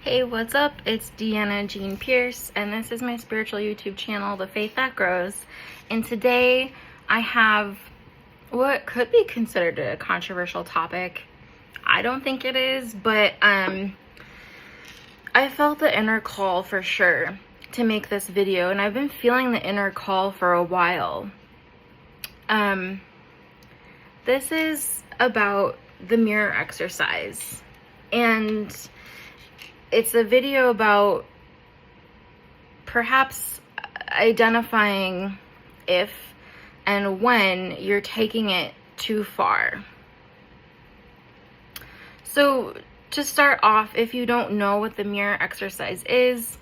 Hey, what's up? It's Deanna Jean Pierce, and this is my spiritual YouTube channel, The Faith That Grows. And today I have what could be considered a controversial topic. I don't think it is, but I felt the inner call for sure to make this video, and I've been feeling the inner call for a while. This is about the mirror exercise, and it's a video about perhaps identifying if and when you're taking it too far. So to start off, if you don't know what the mirror exercise is,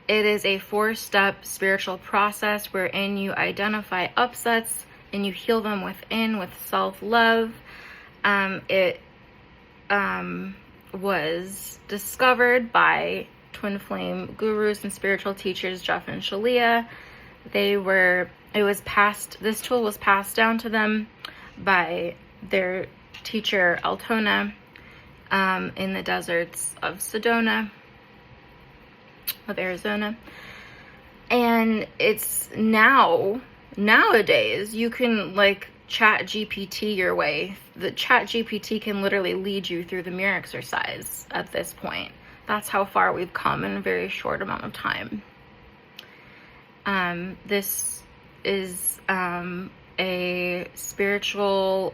it is a 4-step spiritual process wherein you identify upsets and you heal them within with self-love. It was discovered by twin flame gurus and spiritual teachers Jeff and Shalia. This tool was passed down to them by their teacher Altona in the deserts of Sedona, of Arizona. And it's nowadays you can chat GPT your way. The chat GPT can literally lead you through the mirror exercise at this point. That's how far we've come in a very short amount of time. This is a spiritual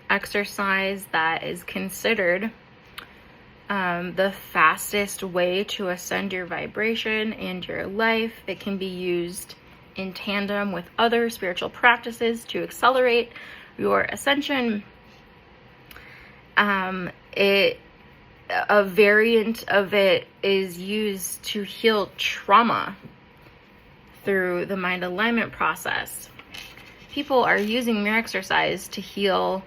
exercise that is considered the fastest way to ascend your vibration and your life. It can be used in tandem with other spiritual practices to accelerate your ascension. A variant of it is used to heal trauma through the mind alignment process. People are using mirror exercise to heal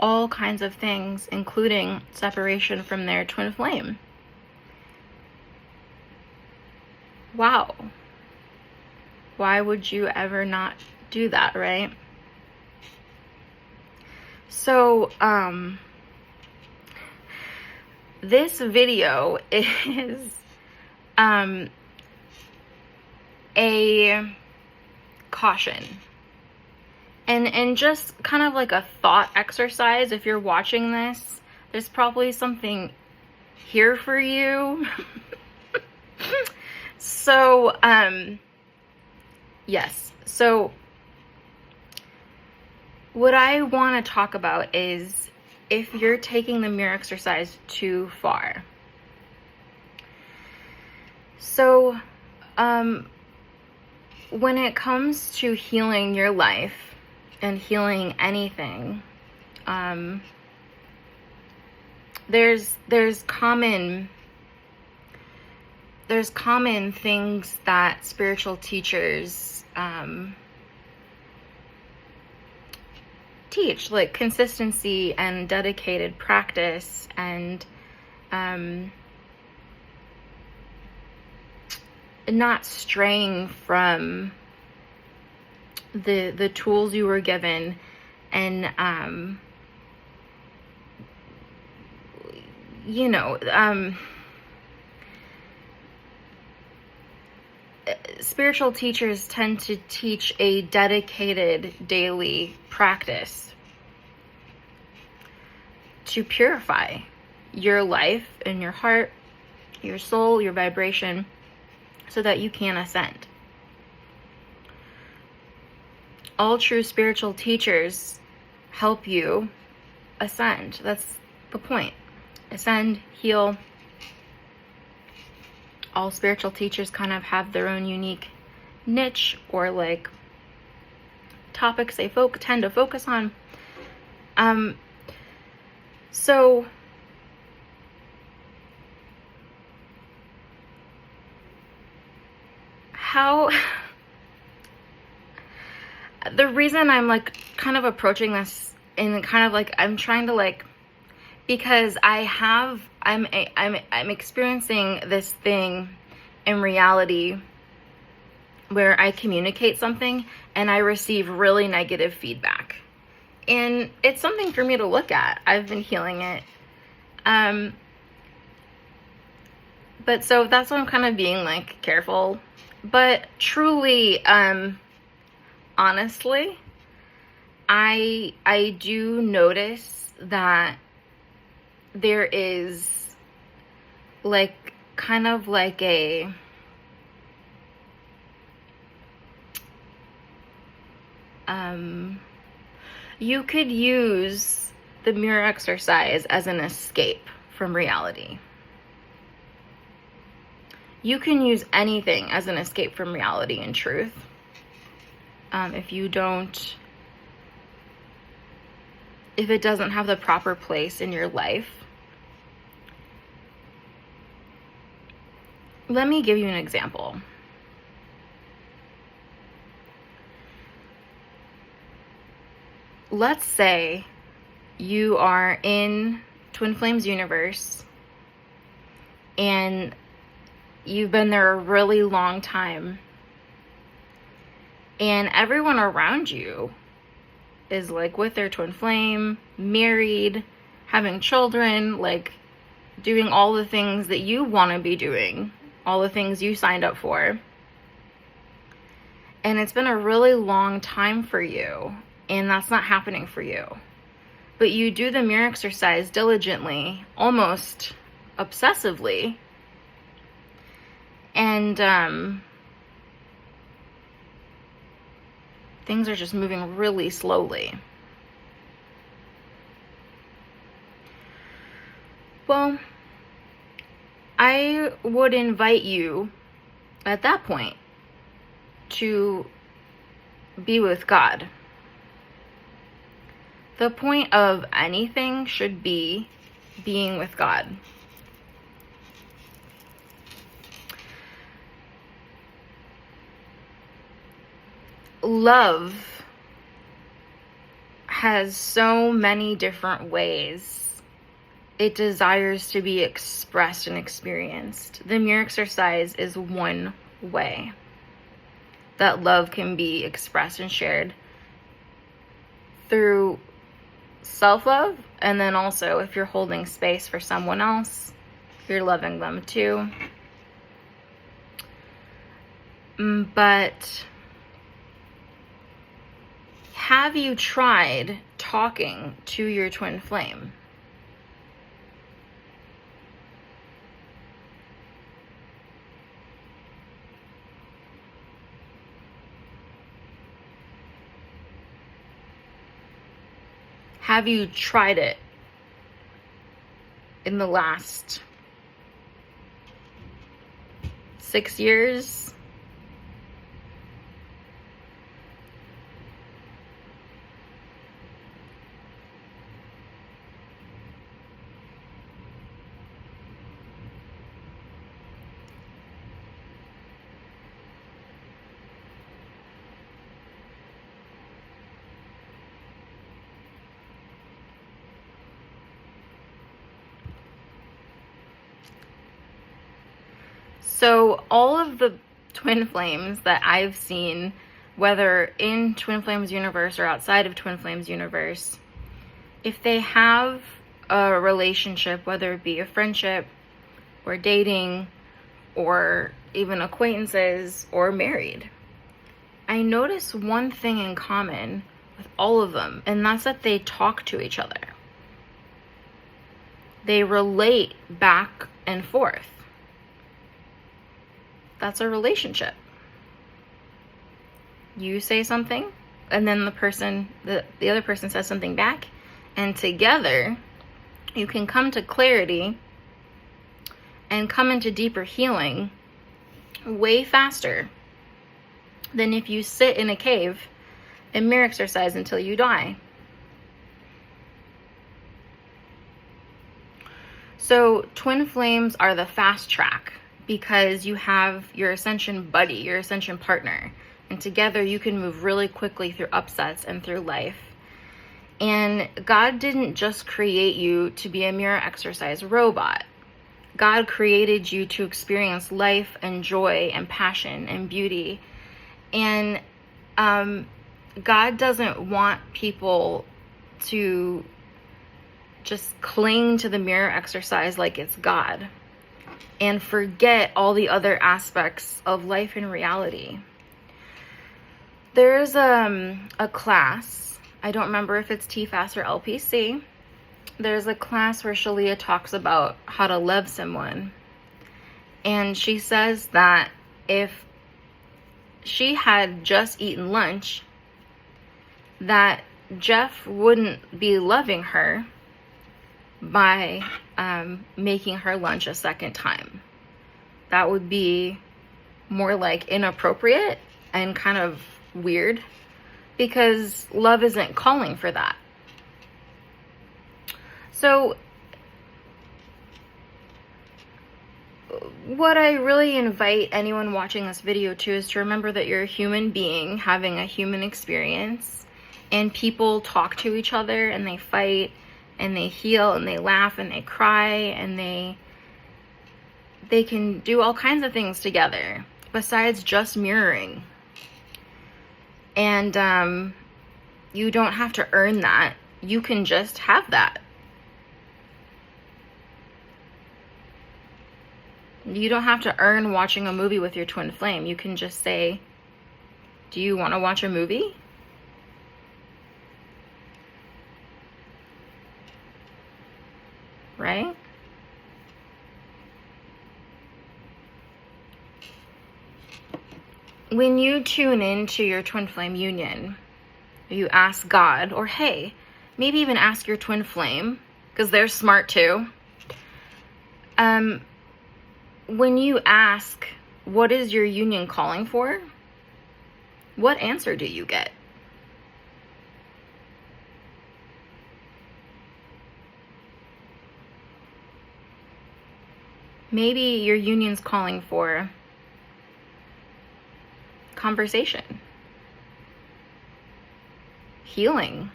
all kinds of things, including separation from their twin flame. Wow. Why would you ever not do that, right? So, this video is a caution and just kind of like a thought exercise. If you're watching this, there's probably something here for you. So, yes. So what I want to talk about is if you're taking the mirror exercise too far. So, when it comes to healing your life and healing anything, there's common things that spiritual teachers teach, like consistency and dedicated practice and not straying from the tools you were given, and spiritual teachers tend to teach a dedicated daily practice to purify your life and your heart, your soul, your vibration, so that you can ascend. All true spiritual teachers help you ascend. That's the point. Ascend, heal. All spiritual teachers kind of have their own unique niche or topics they tend to focus on. So the reason I'm kind of approaching this in kind of I'm trying to because I'm experiencing this thing in reality where I communicate something and I receive really negative feedback. And it's something for me to look at. I've been healing it. But so that's why I'm kind of being like careful. But truly, honestly, I do notice that there is like kind of like a you could use the mirror exercise as an escape from reality. You can use anything as an escape from reality and truth. If it doesn't have the proper place in your life. Let me give you an example. Let's say you are in Twin Flames universe and you've been there a really long time, and everyone around you is like with their twin flame, married, having children, like doing all the things that you want to be doing, all the things you signed up for. And it's been a really long time for you, and that's not happening for you. But you do the mirror exercise diligently, almost obsessively, and things are just moving really slowly. Well, I would invite you at that point to be with God. The point of anything should be being with God. Love has so many different ways it desires to be expressed and experienced. The mirror exercise is one way that love can be expressed and shared through self-love, and then also if you're holding space for someone else, you're loving them too. But have you tried talking to your twin flame? Have you tried it in the last 6 years? So all of the twin flames that I've seen, whether in Twin Flames universe or outside of Twin Flames universe, if they have a relationship, whether it be a friendship or dating or even acquaintances or married, I notice one thing in common with all of them, and that's that they talk to each other. They relate back and forth. That's a relationship. You say something, and then the other person says something back, and together you can come to clarity and come into deeper healing way faster than if you sit in a cave and mirror exercise until you die. So twin flames are the fast track, because you have your ascension buddy, your ascension partner, and together you can move really quickly through upsets and through life. And God didn't just create you to be a mirror exercise robot. God created you to experience life and joy and passion and beauty. And God doesn't want people to just cling to the mirror exercise like it's God. and forget all the other aspects of life and reality. There's a class, I don't remember if it's TFAS or LPC. There's a class where Shalia talks about how to love someone. And she says that if she had just eaten lunch, that Jeff wouldn't be loving her by making her lunch a second time. That would be more like inappropriate and kind of weird, because love isn't calling for that. So what I really invite anyone watching this video to is to remember that you're a human being having a human experience, and people talk to each other and they fight and they heal and they laugh and they cry and they can do all kinds of things together besides just mirroring. And you don't have to earn that. You can just have that. You don't have to earn watching a movie with your twin flame. You can just say, do you want to watch a movie? Right? When you tune into your twin flame union, you ask God, or hey, maybe even ask your twin flame, because they're smart too. When you ask, what is your union calling for? What answer do you get? Maybe your union's calling for conversation, healing.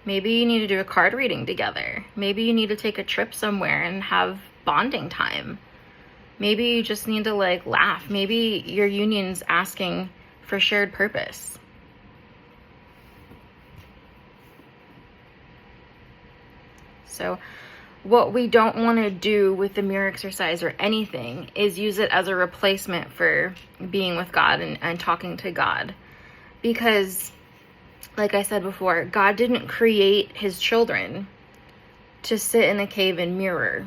Maybe you need to do a card reading together. Maybe you need to take a trip somewhere and have bonding time. Maybe you just need to like laugh. Maybe your union's asking for shared purpose. So what we don't want to do with the mirror exercise or anything is use it as a replacement for being with God and talking to God. Because, like I said before, God didn't create his children to sit in a cave and mirror.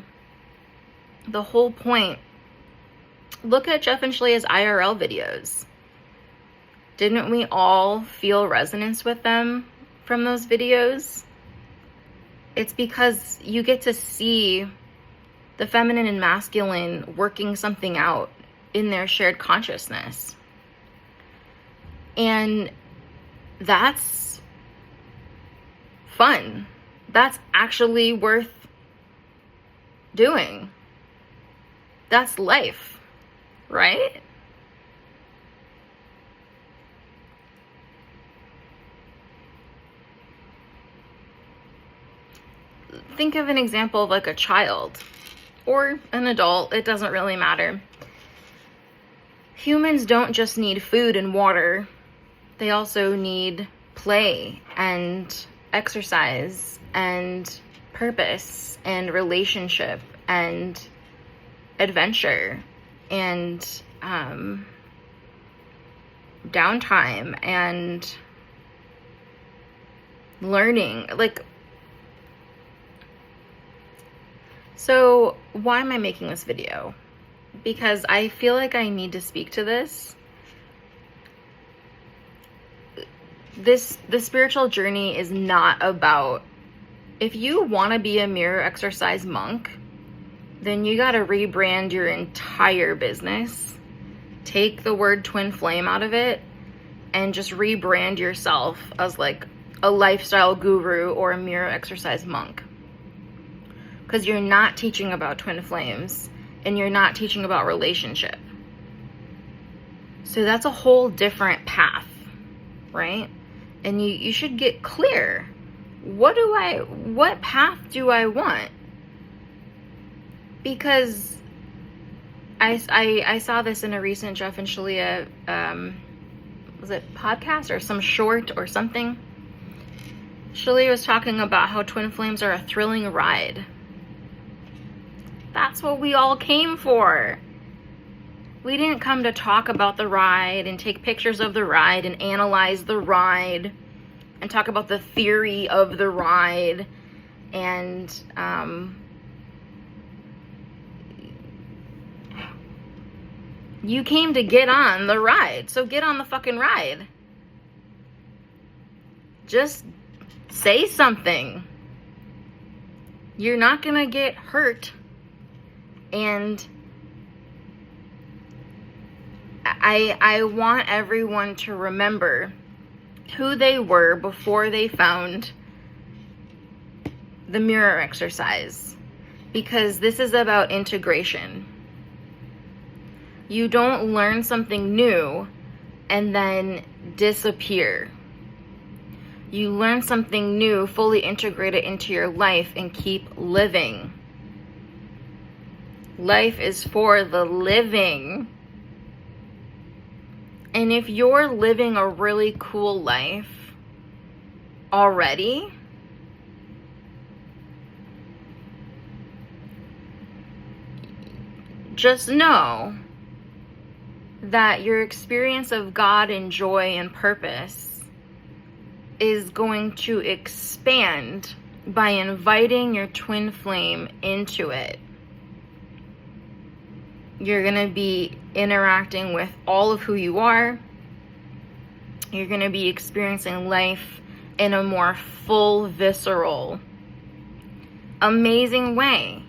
The whole point, look at Jeff and Shalea's IRL videos. Didn't we all feel resonance with them from those videos? It's because you get to see the feminine and masculine working something out in their shared consciousness. And that's fun. That's actually worth doing. That's life, right? Think of an example of like a child or an adult, it doesn't really matter. Humans don't just need food and water, they also need play and exercise and purpose and relationship and adventure and downtime and learning. So why am I making this video? Because I feel like I need to speak to this. The spiritual journey is not about, if you want to be a mirror exercise monk, then you got to rebrand your entire business. Take the word twin flame out of it and just rebrand yourself as like a lifestyle guru or a mirror exercise monk. Because you're not teaching about twin flames and you're not teaching about relationship. So that's a whole different path, right? And you should get clear. What path do I want? Because I saw this in a recent Jeff and Shalia, was it podcast or some short or something? Shalia was talking about how twin flames are a thrilling ride. That's what we all came for. We didn't come to talk about the ride and take pictures of the ride and analyze the ride and talk about the theory of the ride and you came to get on the ride, so get on the fucking ride. Just say something. You're not gonna get hurt. And I want everyone to remember who they were before they found the mirror exercise, because this is about integration. You don't learn something new and then disappear. You learn something new, fully integrate it into your life, and keep living. Life is for the living. And if you're living a really cool life already, just know that your experience of God and joy and purpose is going to expand by inviting your twin flame into it. You're going to be interacting with all of who you are. You're going to be experiencing life in a more full, visceral, amazing way.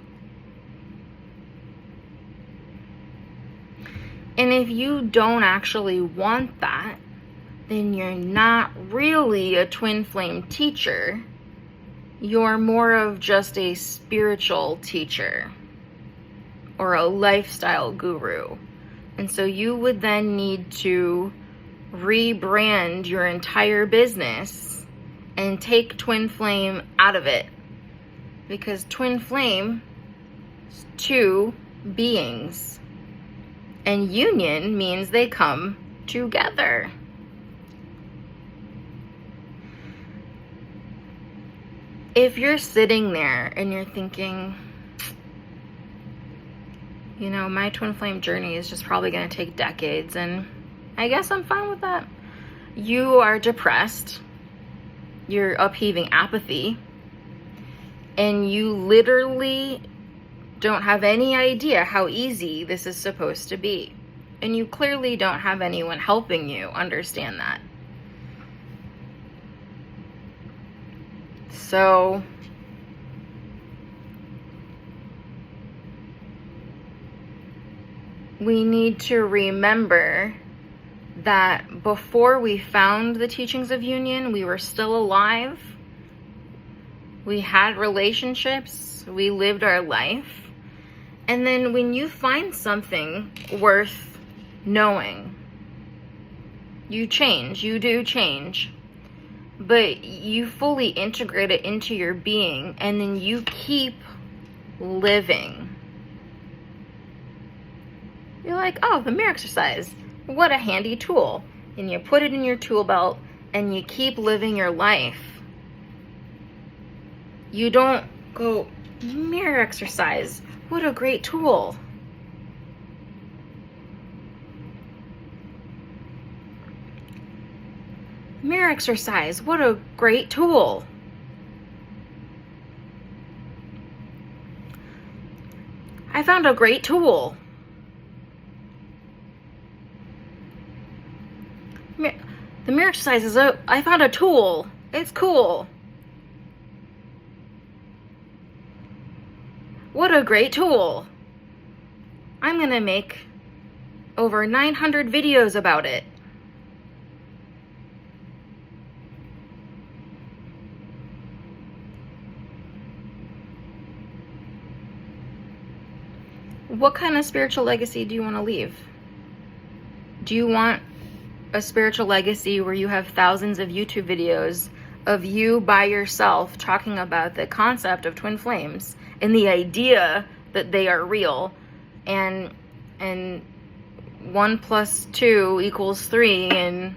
And if you don't actually want that, then you're not really a twin flame teacher. You're more of just a spiritual teacher or a lifestyle guru. And so you would then need to rebrand your entire business and take twin flame out of it. Because twin flame is two beings. And union means they come together. If you're sitting there and you're thinking, you know, my twin flame journey is just probably going to take decades, and I guess I'm fine with that. You are depressed. You're upheaving apathy. And you literally don't have any idea how easy this is supposed to be. And you clearly don't have anyone helping you understand that. So we need to remember that before we found the teachings of union, we were still alive. We had relationships. We lived our life. And then when you find something worth knowing, you change. You do change. But you fully integrate it into your being, and then you keep living. You're like, oh, the mirror exercise. What a handy tool. And you put it in your tool belt, and you keep living your life. You don't go, mirror exercise. What a great tool. Mirror exercise. What a great tool. I found a great tool. The mirror exercise is I found a tool. It's cool. What a great tool. I'm gonna make over 900 videos about it. What kind of spiritual legacy do you want to leave? Do you want a spiritual legacy where you have thousands of YouTube videos of you by yourself talking about the concept of twin flames and the idea that they are real, and 1 + 2 = 3, and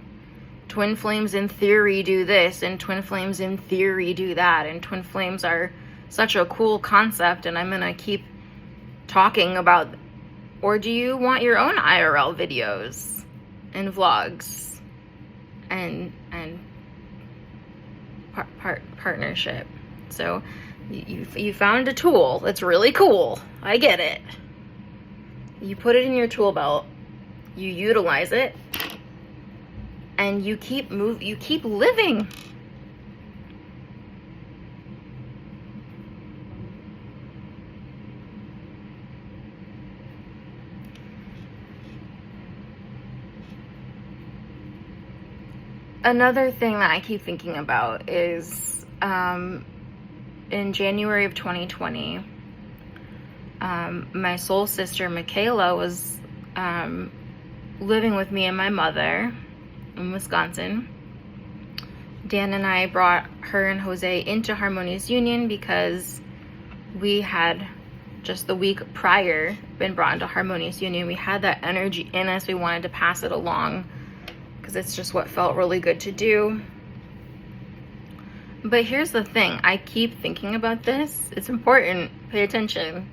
twin flames in theory do this, and twin flames in theory do that, and twin flames are such a cool concept, and I'm gonna keep talking about, or do you want your own IRL videos and vlogs and partnership? So you found a tool that's really cool. I get it. You put it in your tool belt, you utilize it, and you keep living. Another thing that I keep thinking about is in January of 2020, my soul sister Michaela was living with me and my mother in Wisconsin. Dan and I brought her and Jose into Harmonious Union because we had just the week prior been brought into Harmonious Union. We had that energy in us. We wanted to pass it along because it's just what felt really good to do. But here's the thing. I keep thinking about this. It's important. Pay attention.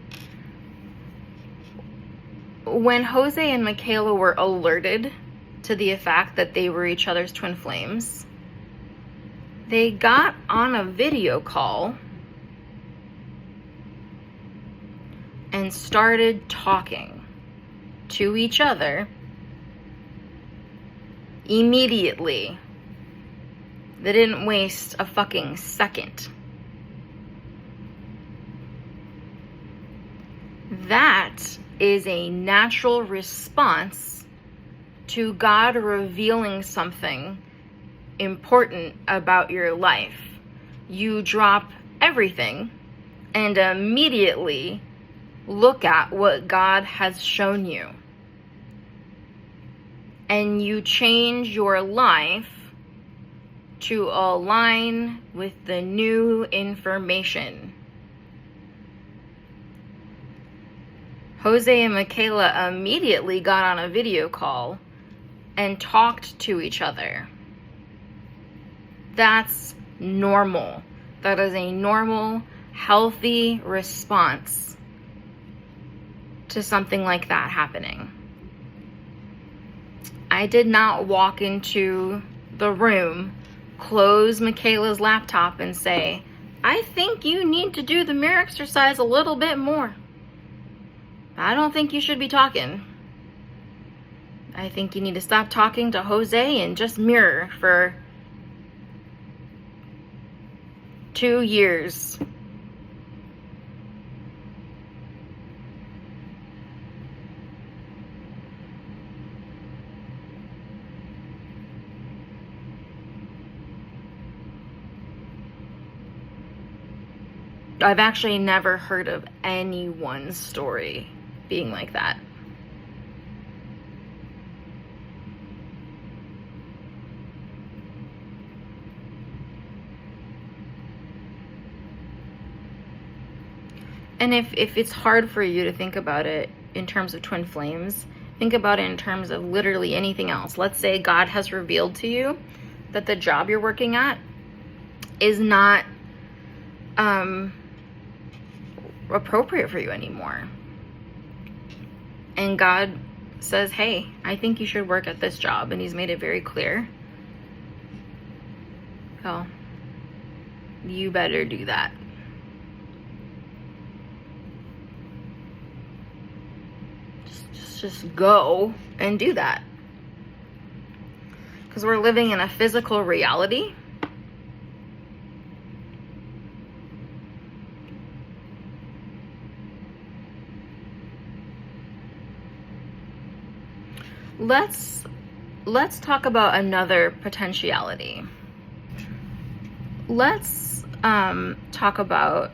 When Jose and Michaela were alerted to the fact that they were each other's twin flames, they got on a video call and started talking to each other immediately. They didn't waste a fucking second. That is a natural response to God revealing something important about your life. You drop everything and immediately look at what God has shown you. And you change your life to align with the new information. Jose and Michaela immediately got on a video call and talked to each other. That's normal. That is a normal, healthy response to something like that happening. I did not walk into the room, close Michaela's laptop, and say, I think you need to do the mirror exercise a little bit more. I don't think you should be talking. I think you need to stop talking to Jose and just mirror for 2 years. I've actually never heard of anyone's story being like that. And if it's hard for you to think about it in terms of twin flames, think about it in terms of literally anything else. Let's say God has revealed to you that the job you're working at is not appropriate for you anymore. And God says, hey, I think you should work at this job. And he's made it very clear. Well, you better do that. Just go and do that. Because we're living in a physical reality. Let's talk about another potentiality. Let's talk about,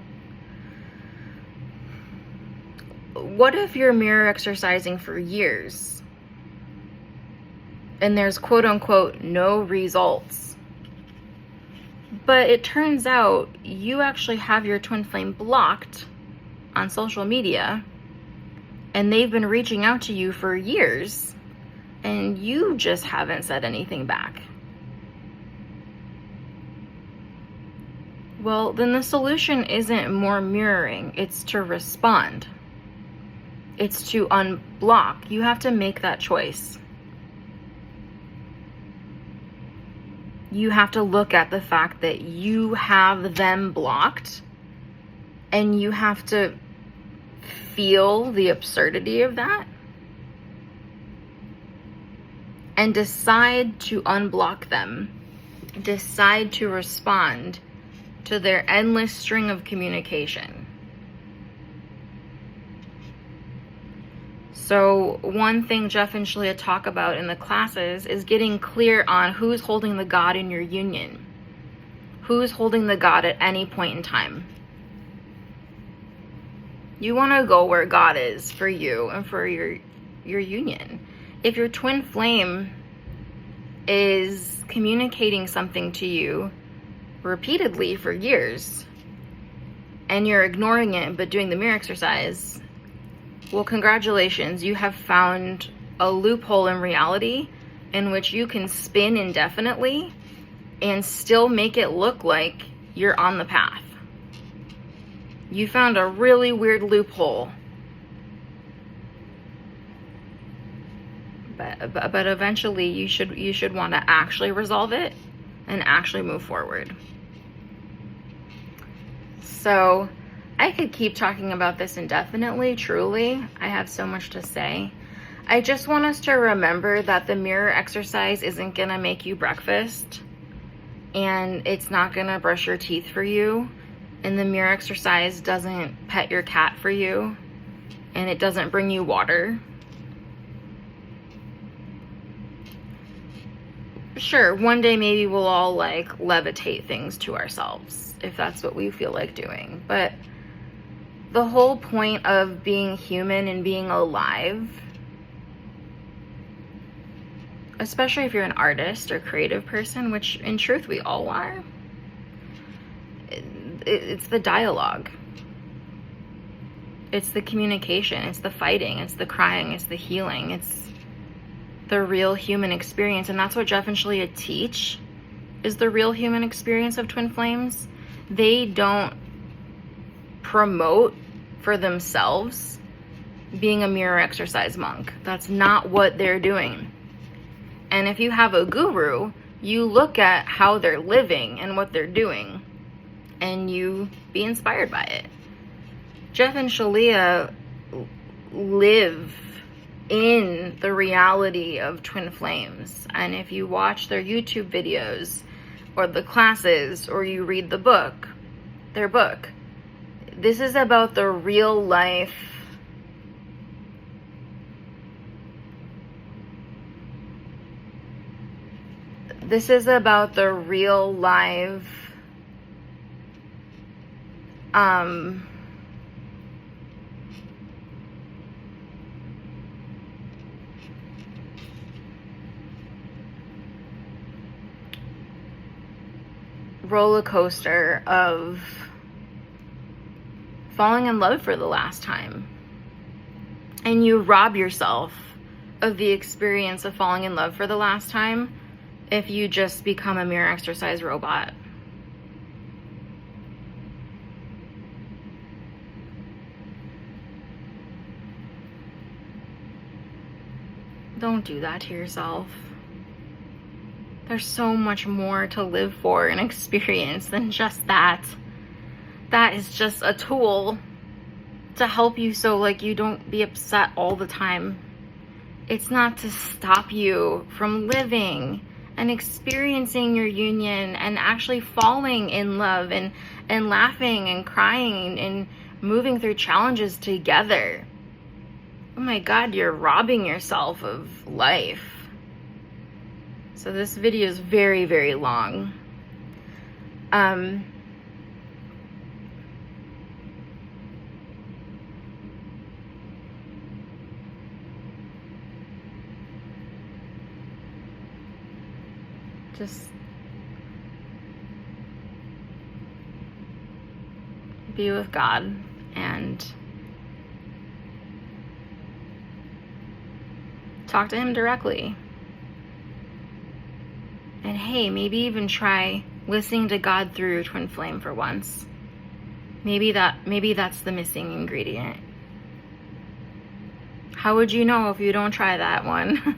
what if you're mirror exercising for years and there's quote unquote no results, but it turns out you actually have your twin flame blocked on social media and they've been reaching out to you for years and you just haven't said anything back? Well, then the solution isn't more mirroring, it's to respond. It's to unblock. You have to make that choice. You have to look at the fact that you have them blocked, and you have to feel the absurdity of that and decide to unblock them. Decide to respond to their endless string of communication. So one thing Jeff and Shalia talk about in the classes is getting clear on who's holding the God in your union. Who's holding the God at any point in time. You want to go where God is for you and for your union. If your twin flame is communicating something to you repeatedly for years, and you're ignoring it but doing the mirror exercise, well, congratulations, you have found a loophole in reality in which you can spin indefinitely and still make it look like you're on the path. You found a really weird loophole. But eventually you should want to actually resolve it and actually move forward. So I could keep talking about this indefinitely, truly. I have so much to say. I just want us to remember that the mirror exercise isn't gonna make you breakfast, and it's not gonna brush your teeth for you, and the mirror exercise doesn't pet your cat for you, and it doesn't bring you water. Sure, one day maybe we'll all like levitate things to ourselves if that's what we feel like doing. But the whole point of being human and being alive, especially if you're an artist or creative person, which in truth we all are, it's the dialogue. It's the communication. It's the fighting. It's the crying. It's the healing. It's the real human experience. And that's what Jeff and Shalia teach, is the real human experience of twin flames. They don't promote for themselves being a mirror exercise monk. That's not what they're doing. And if you have a guru, you look at how they're living and what they're doing, and you be inspired by it. Jeff and Shalia live in the reality of twin flames. And if you watch their YouTube videos or the classes, or you read their book, this is about the real life roller coaster of falling in love for the last time. And you rob yourself of the experience of falling in love for the last time if you just become a mirror exercise robot. Don't do that to yourself. There's so much more to live for and experience than just that. That is just a tool to help you so like you don't be upset all the time. It's not to stop you from living and experiencing your union and actually falling in love and laughing and crying and moving through challenges together. Oh my God, you're robbing yourself of life. So this video is very, very long. Just be with God and talk to him directly. And hey, maybe even try listening to God through your twin flame for once. Maybe that's the missing ingredient. How would you know if you don't try that one?